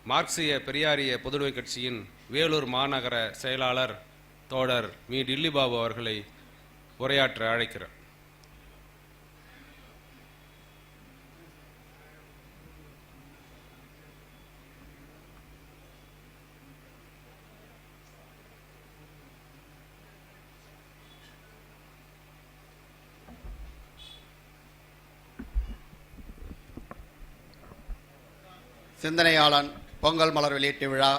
மார்க்சிய பெரியாரிய பொதுவுடைமை கட்சியின் வேலூர் மாநகர செயலாளர் தோழர் மீ. டில்லிபாபு அவர்களை உரையாற்ற அழைக்கிறார். சிந்தனையாளன் பொங்கல் மலர் வெளியீட்டு விழா,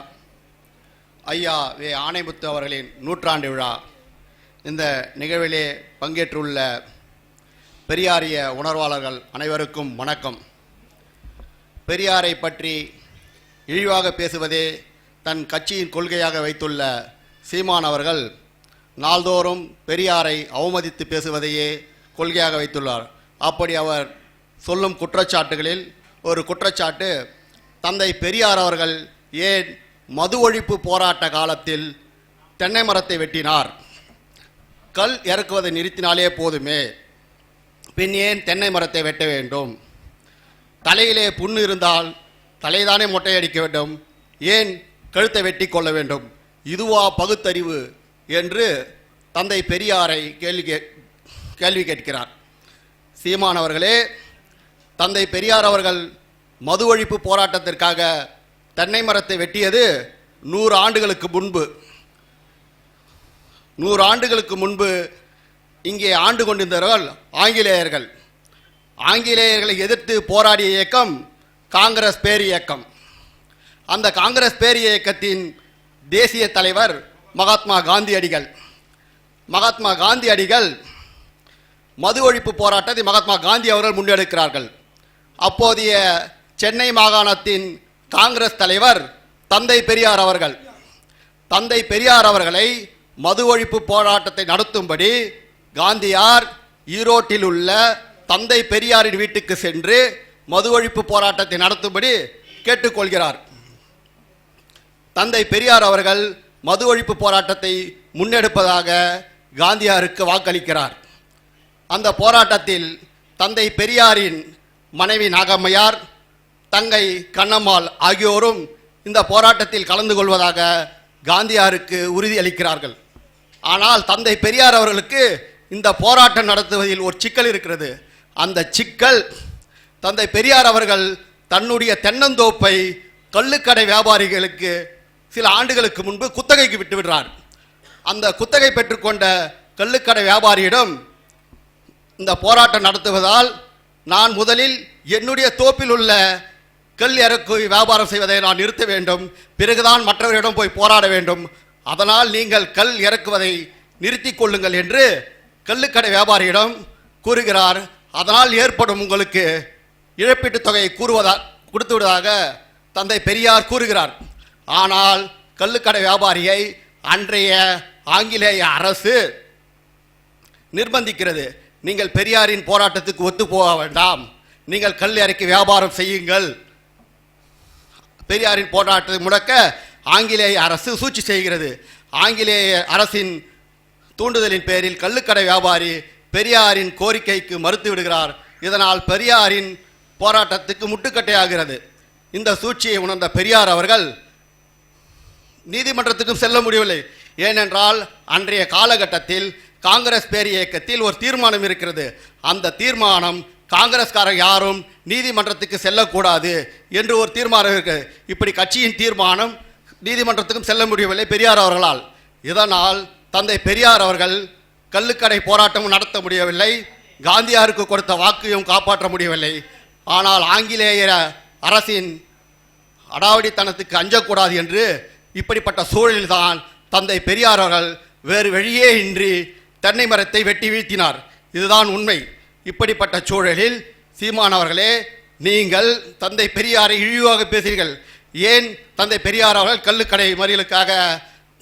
ஐயா வே. ஆணைமுத்து அவர்களின் நூற்றாண்டு விழா. இந்த நிகழ்விலே பங்கேற்றுள்ள பெரியாரிய உணர்வாளர்கள் அனைவருக்கும் வணக்கம். பெரியாரை பற்றி இழிவாக பேசுவதே தன் கட்சியின் கொள்கையாக வைத்துள்ள சீமான் அவர்கள் நாள்தோறும் பெரியாரை அவமதித்து பேசுவதையே கொள்கையாக வைத்துள்ளார். அப்படி அவர் சொல்லும் குற்றச்சாட்டுகளில் ஒரு குற்றச்சாட்டு, தந்தை பெரியார் அவர்கள் ஏன் மது ஒழிப்பு போராட்ட காலத்தில் தென்னை மரத்தை வெட்டினார்? கல் இறக்குவதை நிறுத்தினாலே போதுமே, பின் ஏன் தென்னை மரத்தை வெட்ட வேண்டும்? தலையிலே புண்ணு இருந்தால் தலைதானே மொட்டையடிக்க வேண்டும், ஏன் கழுத்தை வெட்டி கொள்ள வேண்டும்? இதுவா பகுத்தறிவு என்று தந்தை பெரியாரை கேள்வி கேட்கிறார். சீமான் அவர்களே, தந்தை பெரியார் அவர்கள் மது ஒழிப்பு போராட்டத்திற்காக தென்னை மரத்தை வெட்டியது 100 ஆண்டுகளுக்கு முன்பு. 100 ஆண்டுகளுக்கு முன்பு இங்கே ஆண்டு கொண்டிருந்தவர்கள் ஆங்கிலேயர்கள். ஆங்கிலேயர்களை எதிர்த்து போராடிய இயக்கம் காங்கிரஸ் பேர் இயக்கம். அந்த காங்கிரஸ் பேர் இயக்கத்தின் தேசிய தலைவர் மகாத்மா காந்தியடிகள். மகாத்மா காந்தியடிகள் மது ஒழிப்பு போராட்டத்தை மகாத்மா காந்தி அவர்கள் முன்னெடுக்கிறார்கள். அப்போதைய சென்னை மாகாணத்தின் காங்கிரஸ் தலைவர் தந்தை பெரியார் அவர்கள். தந்தை பெரியார் அவர்களை மது ஒழிப்பு போராட்டத்தை நடத்தும்படி காந்தியார் ஈரோட்டில் உள்ள தந்தை பெரியாரின் வீட்டுக்கு சென்று மது ஒழிப்பு போராட்டத்தை நடத்தும்படி கேட்டுக்கொள்கிறார். தந்தை பெரியார் அவர்கள் மது ஒழிப்பு போராட்டத்தை முன்னெடுப்பதாக காந்தியாருக்கு வாக்களிக்கிறார். அந்த போராட்டத்தில் தந்தை பெரியாரின் மனைவி நாகம்மையார், தங்கை கண்ணம்மாள் ஆகியோரும் இந்த போராட்டத்தில் கலந்து கொள்வதாக காந்தியாருக்கு உறுதியளிக்கிறார்கள். ஆனால் தந்தை பெரியார் அவர்களுக்கு இந்த போராட்டம் நடத்துவதில் ஒரு சிக்கல் இருக்கிறது. அந்த சிக்கல், தந்தை பெரியார் அவர்கள் தன்னுடைய தென்னந்தோப்பை கள்ளுக்கடை வியாபாரிகளுக்கு சில ஆண்டுகளுக்கு முன்பு குத்தகைக்கு விட்டுவிடுறார். அந்த குத்தகை பெற்றுக்கொண்ட கள்ளுக்கடை வியாபாரியிடம் இந்த போராட்டம் நடத்துவதால் நான் முதலில் என்னுடைய தோப்பில் உள்ள கல் இறக்கு வியாபாரம் செய்வதை நான் நிறுத்த வேண்டும், பிறகுதான் மற்றவரிடம் போய் போராட வேண்டும். அதனால் நீங்கள் கல் இறக்குவதை நிறுத்தி கொள்ளுங்கள் என்று கள்ளுக்கடை வியாபாரியிடம் கூறுகிறார். அதனால் ஏற்படும் உங்களுக்கு இழப்பீட்டுத் தொகையை கொடுத்து விடுவதாக தந்தை பெரியார் கூறுகிறார். ஆனால் கள்ளுக்கடை வியாபாரியை அன்றைய ஆங்கிலேய அரசு நிர்பந்திக்கிறது. நீங்கள் பெரியாரின் போராட்டத்துக்கு ஒத்து போக வேண்டாம், நீங்கள் கல் இறக்கி வியாபாரம் செய்யுங்கள். பெரியாரின் போராட்டத்தை முடக்க ஆங்கிலேய அரசு சூழ்ச்சி செய்கிறது. ஆங்கிலேய அரசின் தூண்டுதலின் பேரில் கள்ளுக்கடை வியாபாரி பெரியாரின் கோரிக்கைக்கு மறுத்து விடுகிறார். இதனால் பெரியாரின் போராட்டத்துக்கு முட்டுக்கட்டையாகிறது. இந்த சூழ்ச்சியை உணர்ந்த பெரியார் அவர்கள் நீதிமன்றத்துக்கும் செல்ல முடியவில்லை. ஏனென்றால் அன்றைய காலகட்டத்தில் காங்கிரஸ் பேர் இயக்கத்தில் ஒரு தீர்மானம் இருக்கிறது. அந்த தீர்மானம் காங்கிரஸ்காரர் யாரும் நீதிமன்றத்துக்கு செல்லக்கூடாது என்று ஒரு தீர்மானம் இருக்கு. இப்படி கட்சியின் தீர்மானம் நீதிமன்றத்துக்கும் செல்ல முடியவில்லை பெரியார் அவர்களால். இதனால் தந்தை பெரியார் அவர்கள் கள்ளுக்கடை போராட்டமும் நடத்த முடியவில்லை, காந்தியாருக்கு கொடுத்த வாக்கையும் காப்பாற்ற முடியவில்லை. ஆனால் ஆங்கிலேய அரசின் அடாவடித்தனத்துக்கு அஞ்சக்கூடாது என்று இப்படிப்பட்ட சூழலில்தான் தந்தை பெரியார் அவர்கள் வேறு வழியே இன்றி தென்னை மரத்தை வெட்டி வீழ்த்தினார். இதுதான் உண்மை. இப்படிப்பட்ட சூழலில் சீமான் அவர்களே, நீங்கள் தந்தை பெரியாரை இழிவாக பேசுகிறீர்கள். ஏன் தந்தை பெரியார் அவர்கள் கள்ளுக்கடை மறியலுக்காக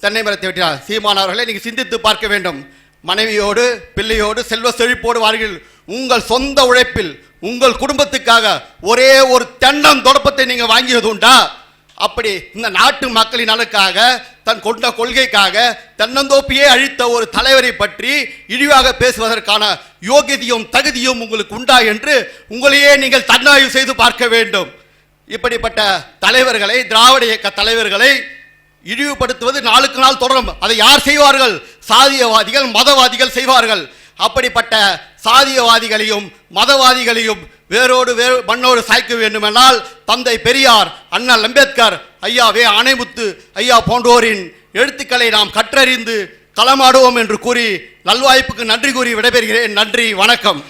தென்னை மரத்தை வெட்டினார்? சீமான் அவர்களை நீங்கள் சிந்தித்து பார்க்க வேண்டும். மனைவியோடு பிள்ளையோடு செல்வ செழிப்போடு வார்கள். உங்கள் சொந்த உழைப்பில் உங்கள் குடும்பத்துக்காக ஒரே ஒரு தென்னம் தொடப்பத்தை நீங்கள் வாங்கியது உண்டா? அப்படி இந்த நாட்டு மக்களின் நலனுக்காக தன் கொண்ட கொள்கைக்காக தென்னந்தோப்பியே அழித்த ஒரு தலைவரை பற்றி இழிவாக பேசுவதற்கான யோகியதையும் தகுதியும் உங்களுக்கு உண்டா என்று உங்களையே நீங்கள் தன்னாய்வு செய்து பார்க்க வேண்டும். இப்படிப்பட்ட தலைவர்களை, திராவிட இயக்க தலைவர்களை இழிவுபடுத்துவது நாளுக்கு நாள் தொடரும். அதை யார் செய்வார்கள்? சாதியவாதிகள், மதவாதிகள் செய்வார்கள். அப்படிப்பட்ட சாதியவாதிகளையும் மதவாதிகளையும் வேரோடு மண்ணோடு சாய்க்க வேண்டுமென்றால் தந்தை பெரியார், அண்ணல் அம்பேத்கர், ஐயா வே ஆணைமுத்து ஐயா போன்றோரின் எழுத்துக்களை நாம் கற்றறிந்து களமாடுவோம் என்று கூறி நல்வாய்ப்புக்கு நன்றி கூறி விடைபெறுகிறேன். நன்றி, வணக்கம்.